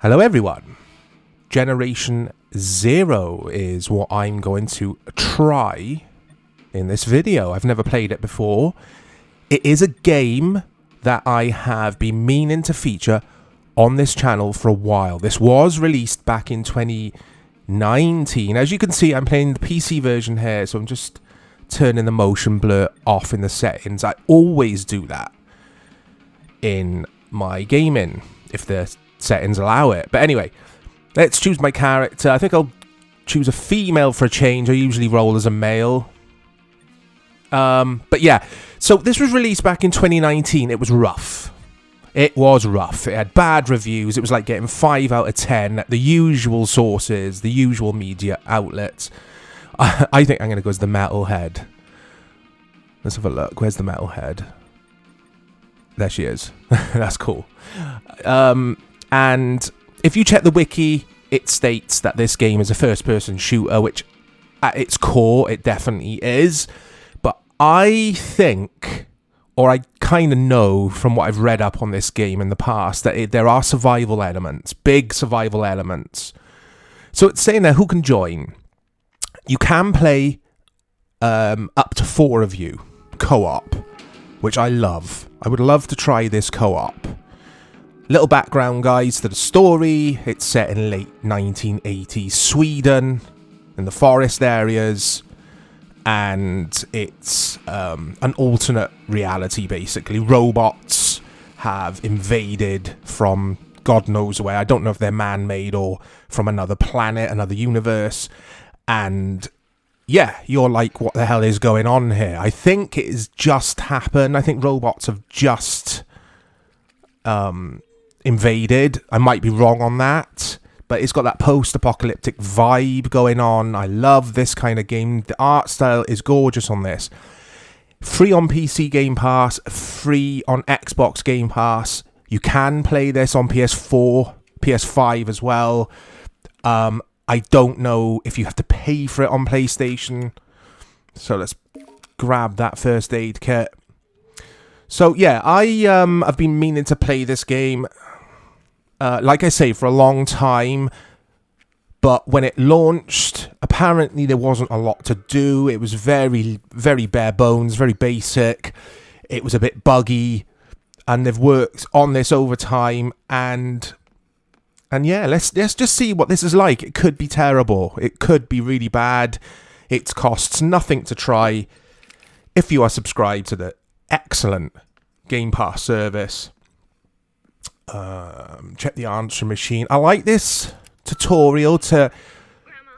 Hello everyone. Generation 0 is what I'm going to try in this video. I've never played it before. It is a game that I have been meaning to feature on this channel for a while. This was released back in 2019. As you can see, I'm playing the PC version here, so I'm just turning the motion blur off in the settings. I always do that in my gaming, if the settings allow it. But anyway, let's choose my character. I think I'll choose a female for a change. I usually roll as a male. But yeah, so this was released back in 2019. It was rough. It was rough. It had bad reviews. It was like getting 5 out of 10. The usual sources, the usual media outlets. I think I'm going to go as the metalhead. Let's have a look. Where's the metalhead? There she is. That's cool. And if you check the wiki, it states that this game is a first-person shooter, which at its core, it definitely is. But I think, or I kind of know from what I've read up on this game in the past, that there are survival elements, big survival elements. So it's saying there, who can join? You can play up to 4 of you, co-op, which I love. I would love to try this co-op. Little background, guys, to the story. It's set in late 1980s Sweden, in the forest areas, and it's an alternate reality, basically. Robots have invaded from God knows where. I don't know if they're man-made or from another planet, another universe. And yeah, you're like, what the hell is going on here? I think it has just happened. I think robots have just invaded. I might be wrong on that, but it's got that post-apocalyptic vibe going on. I love this kind of game. The art style is gorgeous on this. Free on PC Game Pass, free on Xbox Game Pass. You can play this on PS4, PS5 as well. I don't know if you have to pay for it on PlayStation. So let's grab that first aid kit. So yeah, I've been meaning to play this game, like I say, for a long time. But when it launched, apparently there wasn't a lot to do. It was very, very bare bones, very basic. It was a bit buggy, and they've worked on this over time. And yeah, let's just see what this is like. It could be terrible. It could be really bad. It costs nothing to try if you are subscribed to the excellent Game Pass service. Check the answer machine. I like this tutorial to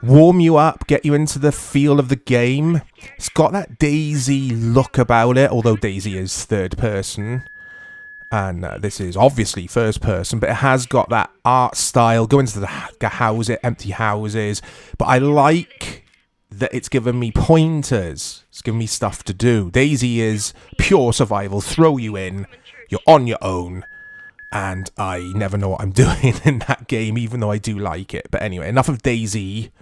warm you up, get you into the feel of the game. It's got that Daisy look about it, although Daisy is third person. And this is obviously first person, but it has got that art style. Go into the houses, empty houses. But I like that it's given me pointers. It's given me stuff to do. Daisy is pure survival. Throw you in. You're on your own. And I never know what I'm doing in that game, even though I do like it. But anyway, enough of Daisy.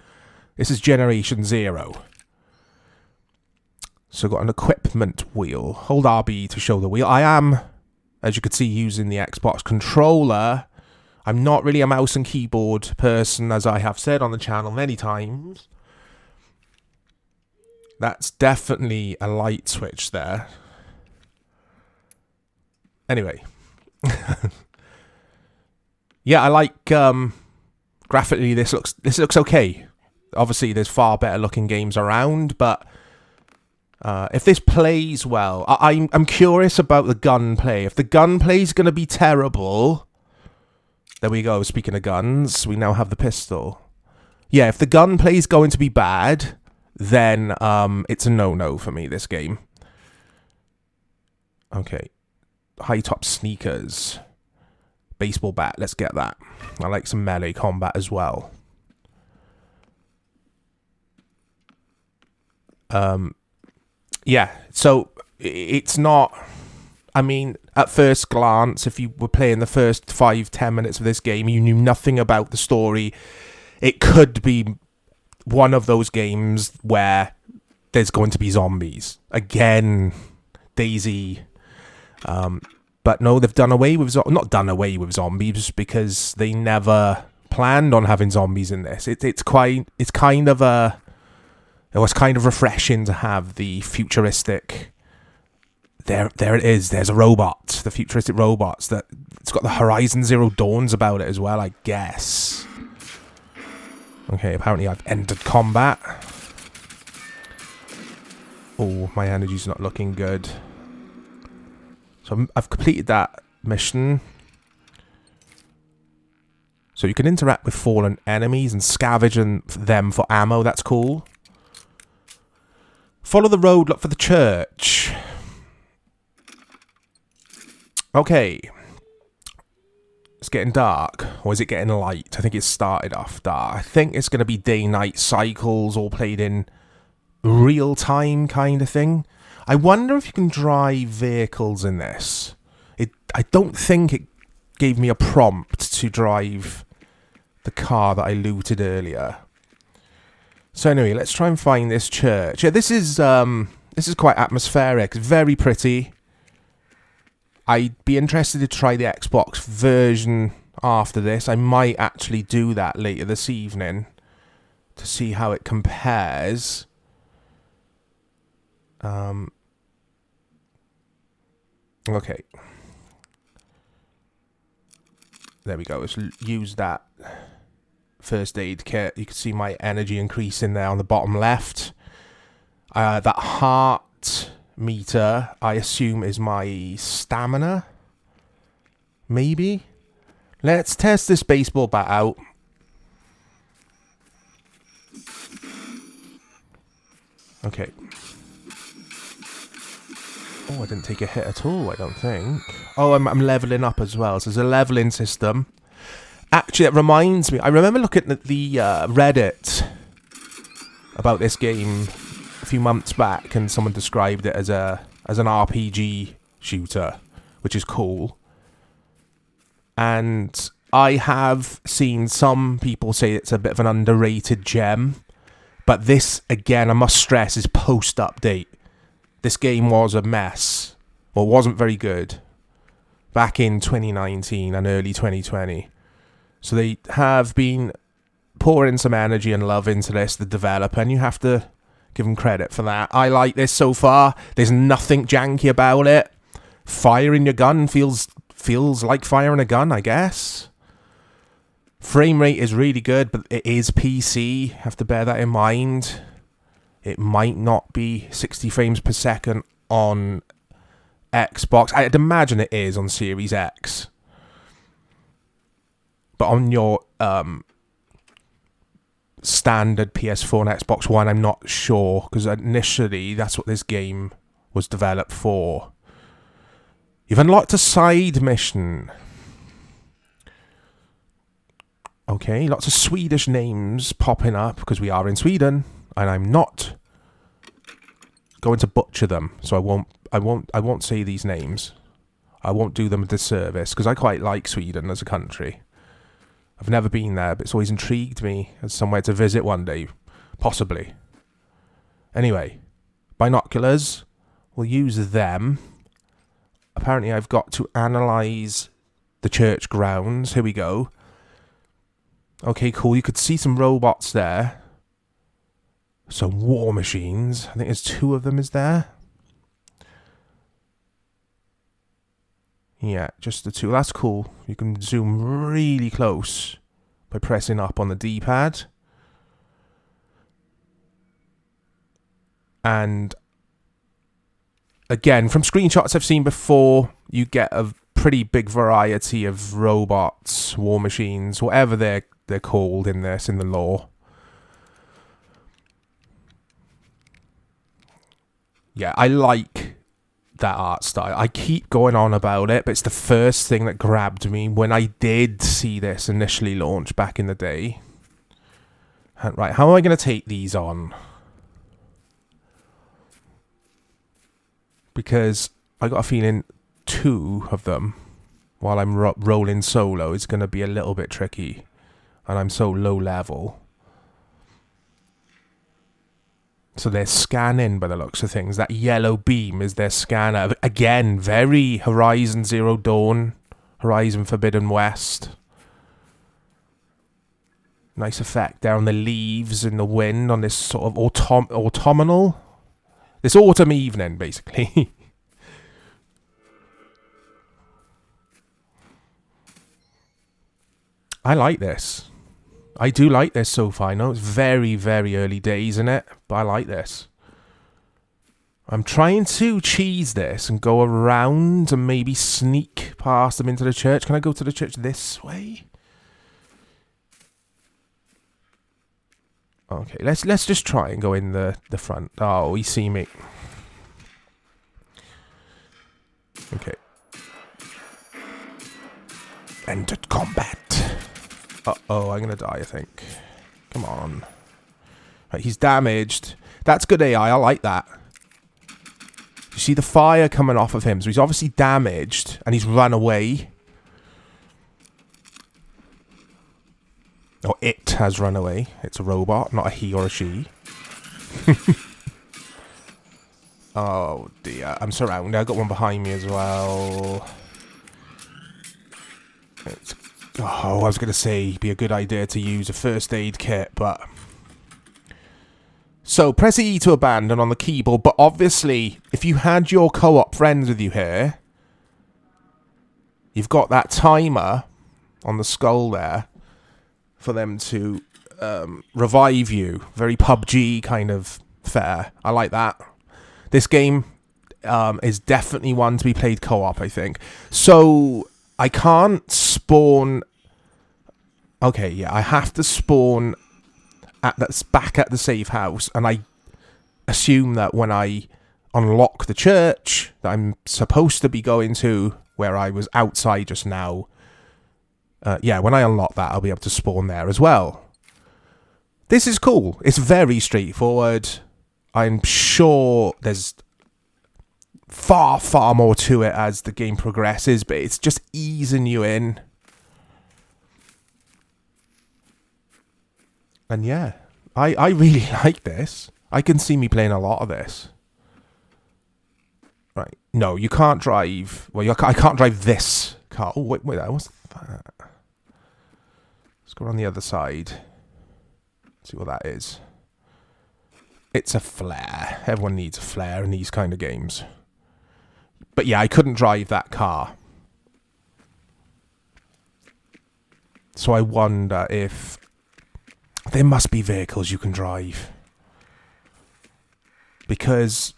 This is Generation 0. So I've got an equipment wheel. Hold RB to show the wheel. I am, as you can see, using the Xbox controller. I'm not really a mouse and keyboard person, as I have said on the channel many times. That's definitely a light switch there. Anyway. Yeah, I like graphically this looks okay. Obviously there's far better looking games around, but if this plays well, I'm curious about the gunplay. If the gunplay is going to be terrible, there we go. Speaking of guns, we now have the pistol. Yeah, if the gunplay is going to be bad, then it's a no-no for me, this game. Okay. High-top sneakers. Baseball bat, let's get that. I like some melee combat as well. Yeah, so it's not... I mean, at first glance, if you were playing the first 5-10 minutes of this game, you knew nothing about the story. It could be one of those games where there's going to be zombies. Again, Daisy... But no, they've done away with not done away with zombies because they never planned on having zombies in this. It's kind of refreshing to have the futuristic. There it is. There's a robot. The futuristic robots that it's got the Horizon Zero Dawns about it as well, I guess. Okay, apparently I've entered combat. Oh, my energy's not looking good. So I've completed that mission. So you can interact with fallen enemies and scavenge them for ammo. That's cool. Follow the road, look for the church. Okay. It's getting dark. Or is it getting light? I think it started off dark. I think it's going to be day-night cycles all played in real time kind of thing. I wonder if you can drive vehicles in this. I don't think it gave me a prompt to drive the car that I looted earlier. So anyway, let's try and find this church. Yeah, this is quite atmospheric. It's very pretty. I'd be interested to try the Xbox version after this. I might actually do that later this evening to see how it compares. Okay. There we go. Let's use that first aid kit. You can see my energy increasing there on the bottom left. That heart meter, I assume, is my stamina. Maybe. Let's test this baseball bat out. Okay. Oh, I didn't take a hit at all, I don't think. Oh, I'm leveling up as well. So there's a leveling system. Actually, it reminds me. I remember looking at the Reddit about this game a few months back, and someone described it as an RPG shooter, which is cool. And I have seen some people say it's a bit of an underrated gem. But this, again, I must stress, is post-update. This game was a mess. Well, wasn't very good. Back in 2019 and early 2020. So they have been pouring some energy and love into this, the developer, and you have to give them credit for that. I like this so far. There's nothing janky about it. Firing your gun feels like firing a gun, I guess. Frame rate is really good, but it is PC. Have to bear that in mind. It might not be 60 frames per second on Xbox. I'd imagine it is on Series X. But on your standard PS4 and Xbox One, I'm not sure. Because initially, that's what this game was developed for. You've unlocked a side mission. Okay, lots of Swedish names popping up because we are in Sweden, and I'm not going to butcher them, so I won't say these names. I won't do them a disservice because I quite like Sweden as a country. I've never been there, but it's always intrigued me as somewhere to visit one day, possibly. Anyway, binoculars, we'll use them. Apparently, I've got to analyze the church grounds. Here we go. Okay, cool. You could see some robots there. Some war machines. I think there's 2 of them, is there? Yeah, just the 2. That's cool. You can zoom really close by pressing up on the D-pad. And again, from screenshots I've seen before, you get a pretty big variety of robots, war machines, whatever they're called in this, in the lore. Yeah, I like that art style. I keep going on about it, but it's the first thing that grabbed me when I did see this initially launch back in the day. Right, how am I going to take these on? Because I got a feeling 2 of them, while I'm rolling solo, is going to be a little bit tricky. And I'm so low level. So they're scanning by the looks of things. That yellow beam is their scanner. Again, very Horizon Zero Dawn, Horizon Forbidden West. Nice effect there on the leaves and the wind on this sort of autumnal. This autumn evening, basically. I like this. I do like this so far. I know it's very, very early days in it, but I like this. I'm trying to cheese this and go around and maybe sneak past them into the church. Can I go to the church this way? Okay, let's just try and go in the front. Oh, he see me. Okay. Entered combat. Uh-oh, I'm going to die, I think. Come on. Right, he's damaged. That's good AI. I like that. You see the fire coming off of him. So he's obviously damaged, and he's run away. Or it has run away. It's a robot, not a he or a she. Oh, dear. I'm surrounded. I got one behind me as well. I was going to say it'd be a good idea to use a first aid kit, but... So, press E to abandon on the keyboard, but obviously, if you had your co-op friends with you here, you've got that timer on the skull there for them to revive you. Very PUBG kind of fare. I like that. This game is definitely one to be played co-op, I think. So... I can't spawn... Okay, yeah, I have to spawn back at the safe house, and I assume that when I unlock the church that I'm supposed to be going to, where I was outside just now, yeah, when I unlock that, I'll be able to spawn there as well. This is cool. It's very straightforward. I'm sure there's... far, far more to it as the game progresses, but it's just easing you in. And yeah, I really like this. I can see me playing a lot of this. Right. No, you can't drive. Well, I can't drive this car. Oh, wait, what's that? Let's go on the other side. See what that is. It's a flare. Everyone needs a flare in these kind of games. But yeah, I couldn't drive that car. So I wonder if... There must be vehicles you can drive. Because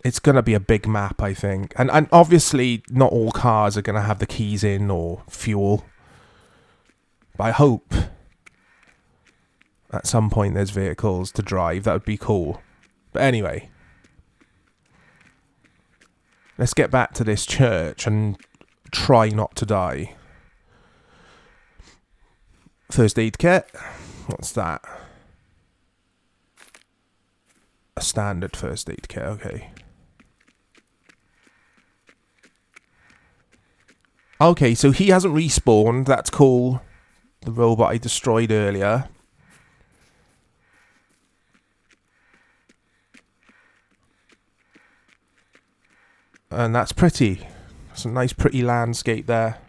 it's going to be a big map, I think. And obviously, not all cars are going to have the keys in or fuel. But I hope at some point there's vehicles to drive. That would be cool. But anyway... Let's get back to this church and try not to die. First aid kit. What's that? A standard first aid kit, okay. Okay, so he hasn't respawned. That's cool. The robot I destroyed earlier. And that's pretty. Some nice pretty landscape there.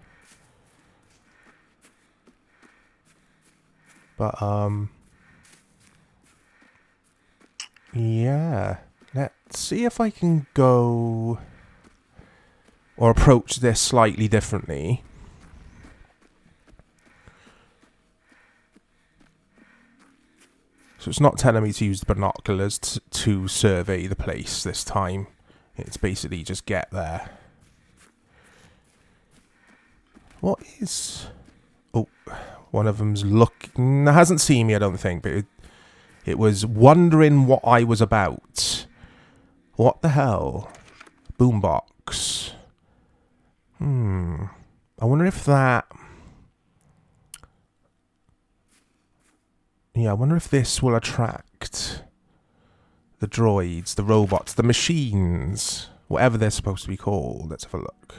But, yeah. Let's see if I can go... or approach this slightly differently. So it's not telling me to use the binoculars to survey the place this time. It's basically just get there. What is... Oh, one of them's looking... hasn't seen me, I don't think, but it was wondering what I was about. What the hell? Boombox. I wonder if that... Yeah, I wonder if this will attract... the droids, the robots, the machines, whatever they're supposed to be called. Let's have a look.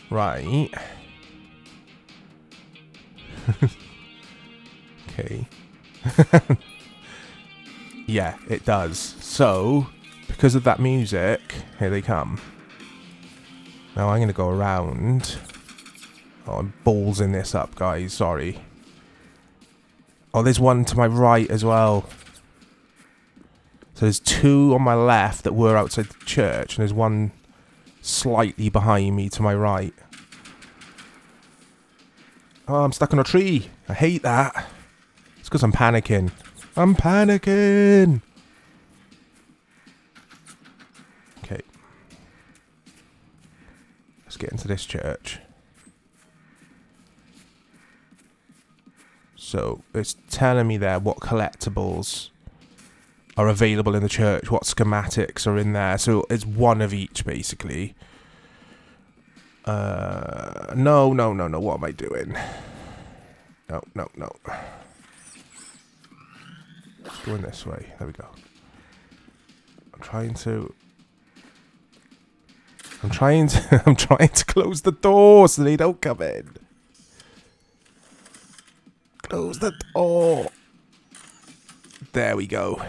Right. Okay. Yeah, it does. So, because of that music, here they come. Now I'm going to go around. Oh, I'm ballsing this up, guys. Sorry. Oh, there's one to my right as well. So there's two on my left that were outside the church, and there's one slightly behind me to my right. Oh, I'm stuck on a tree. I hate that. It's because I'm panicking. I'm panicking! Okay. Let's get into this church. So, it's telling me there what collectibles are available in the church, what schematics are in there. So, it's one of each, basically. No. What am I doing? No. Going this way. There we go. I'm trying to I'm trying to close the door so they don't come in. Close the door. There we go.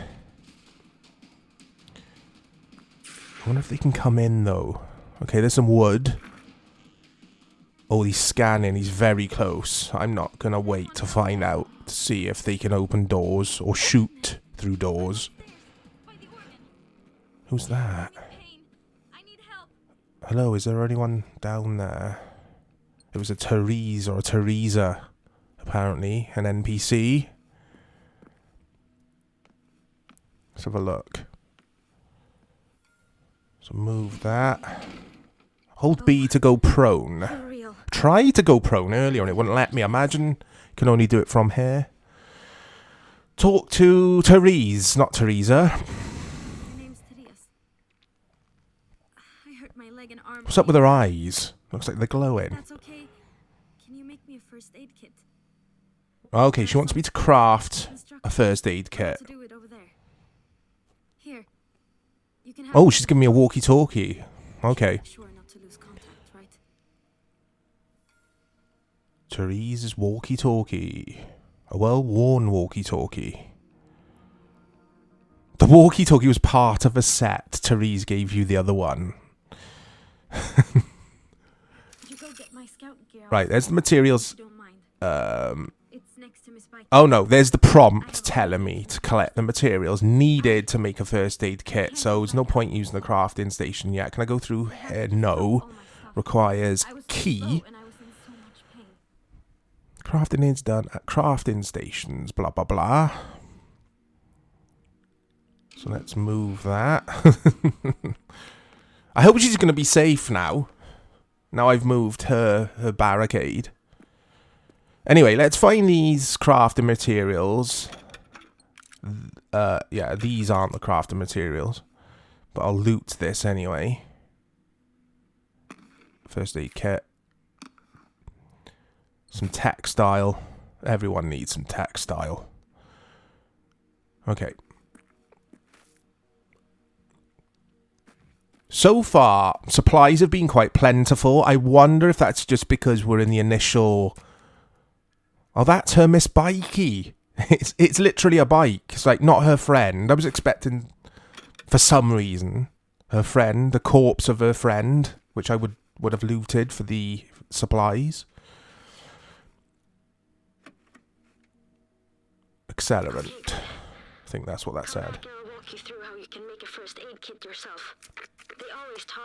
I wonder if they can come in though. Okay, there's some wood. Oh, he's scanning. He's very close. I'm not going to wait to find out to see if they can open doors or shoot through doors. Who's that? Hello, is there anyone down there? It was a Therese or a Teresa, apparently. An NPC. Let's have a look. So move that. Hold B to go prone. Tried to go prone earlier and it wouldn't let me. Imagine you can only do it from here. Talk to Therese, not Teresa. My name's Therese. I hurt my leg and arm. What's up with her eyes? Looks like they're glowing. That's okay. Can you make me a first aid kit? Okay, she wants me to craft a first aid kit. To do it over there. Here. You can have Oh, she's giving me a walkie-talkie. Okay. Sure not to lose contact, right? Therese's walkie-talkie. A well-worn walkie-talkie. The walkie-talkie was part of a set. Therese gave you the other one. You go get my scout gear. Right, there's the materials. Don't mind. It's next to Miss Bike. Oh no, there's the prompt telling me to collect the materials needed to make a first aid kit. So there's no point using the crafting station yet. Can I go through here? No. Requires key. Crafting is done at crafting stations, blah, blah, blah. So let's move that. I hope she's going to be safe now. Now I've moved her barricade. Anyway, let's find these crafting materials. Yeah, these aren't the crafting materials. But I'll loot this anyway. First aid kit. Some textile. Everyone needs some textile. Okay. So far, supplies have been quite plentiful. I wonder if that's just because we're in the initial... Oh, that's her Miss Bikey. It's literally a bike. It's like not her friend. I was expecting, for some reason, her friend, the corpse of her friend, which I would have looted for the supplies. Accelerant. I think that's what that said.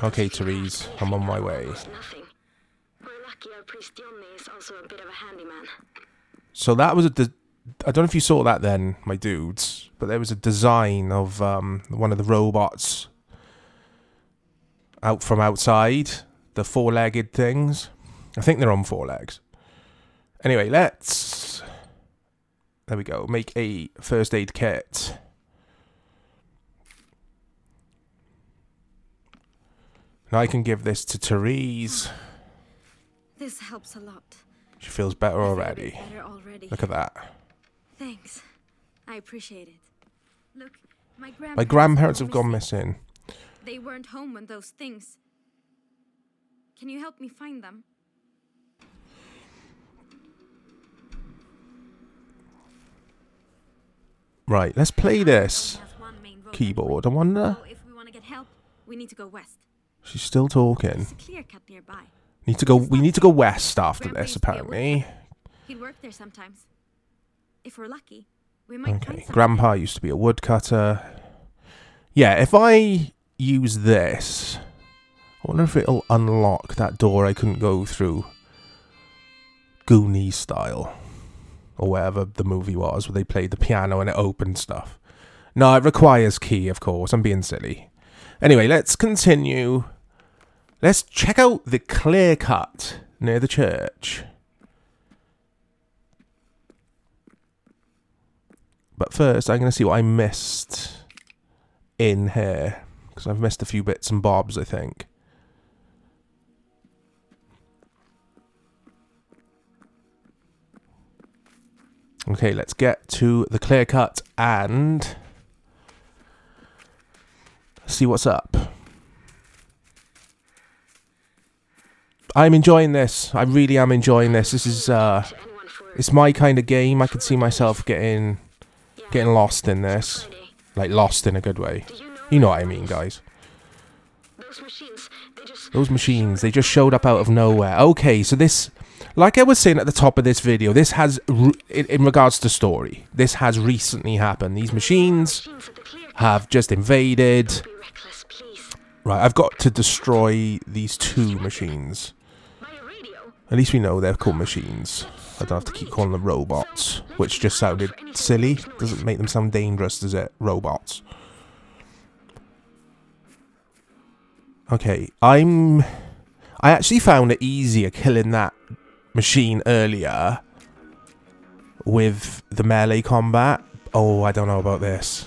Okay, Therese, I'm on my way. So that was I don't know if you saw that then, my dudes, but there was a design of one of the robots out from outside, the four-legged things. I think they're on four legs. Anyway, let's... There we go. Make a first aid kit. Now I can give this to Therese. This helps a lot. She feels better already. Look at that. Thanks. I appreciate it. Look, my grandparents have gone missing. They weren't home when those things... Can you help me find them? Right, let's play this. keyboard, I wonder? So if we want to get help, we need to go west. She's still talking. There's a Clearcut nearby. We need to go west after Grandpa this, used to be a apparently. woodcutter. He'd work there sometimes. If we're lucky, we might find Okay, something. Grandpa used to be a woodcutter. Yeah, if I use this, I wonder if it'll unlock that door I couldn't go through. Goonies style. Or whatever the movie was, where they played the piano and it opened stuff. No, it requires key, of course. I'm being silly. Anyway, let's continue. Let's check out the Clearcut near the church. But first, I'm going to see what I missed in here. Because I've missed a few bits and bobs, I think. Okay, let's get to the Clearcut and see what's up. I'm enjoying this. I really am enjoying this. This is it's my kind of game. I could see myself getting lost in this. Like lost in a good way. You know what I mean, guys. Those machines, they just showed up out of nowhere. Okay, so this, like I was saying at the top of this video, this has, in regards to story, this has recently happened. These machines have just invaded. Right, I've got to destroy these 2 machines. At least we know they're called machines. I don't have to keep calling them robots, which just sounded silly. Doesn't make them sound dangerous, does it? Robots. Okay, I actually found it easier killing that machine earlier with the melee combat. Oh, I don't know about this.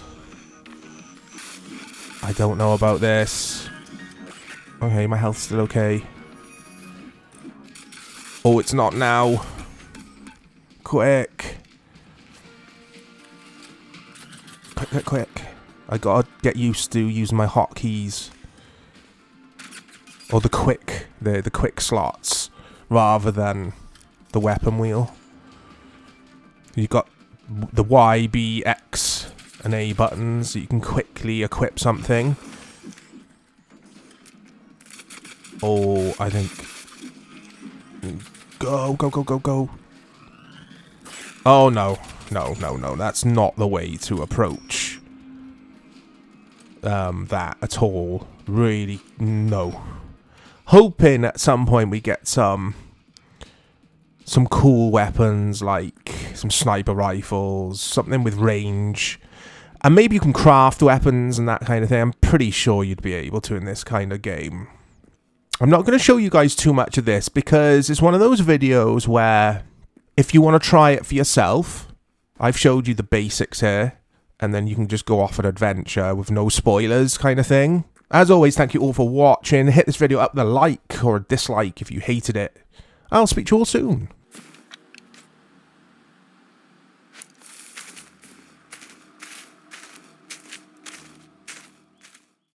I don't know about this. Okay, my health's still okay. Oh, it's not now. Quick. Quick. I gotta get used to using my hotkeys. Or the quick slots. Rather than the weapon wheel. You've got the Y, B, X and A buttons. So you can quickly equip something. Oh, I think... Go, go, go, go, go. Oh, no. No, no, no. That's not the way to approach that at all. Really, no. Hoping at some point we get some cool weapons, like some sniper rifles, something with range. And maybe you can craft weapons and that kind of thing. I'm pretty sure you'd be able to in this kind of game. I'm not going to show you guys too much of this because it's one of those videos where if you want to try it for yourself, I've showed you the basics here, and then you can just go off an adventure with no spoilers kind of thing. As always, thank you all for watching. Hit this video up with a like or a dislike if you hated it. I'll speak to you all soon.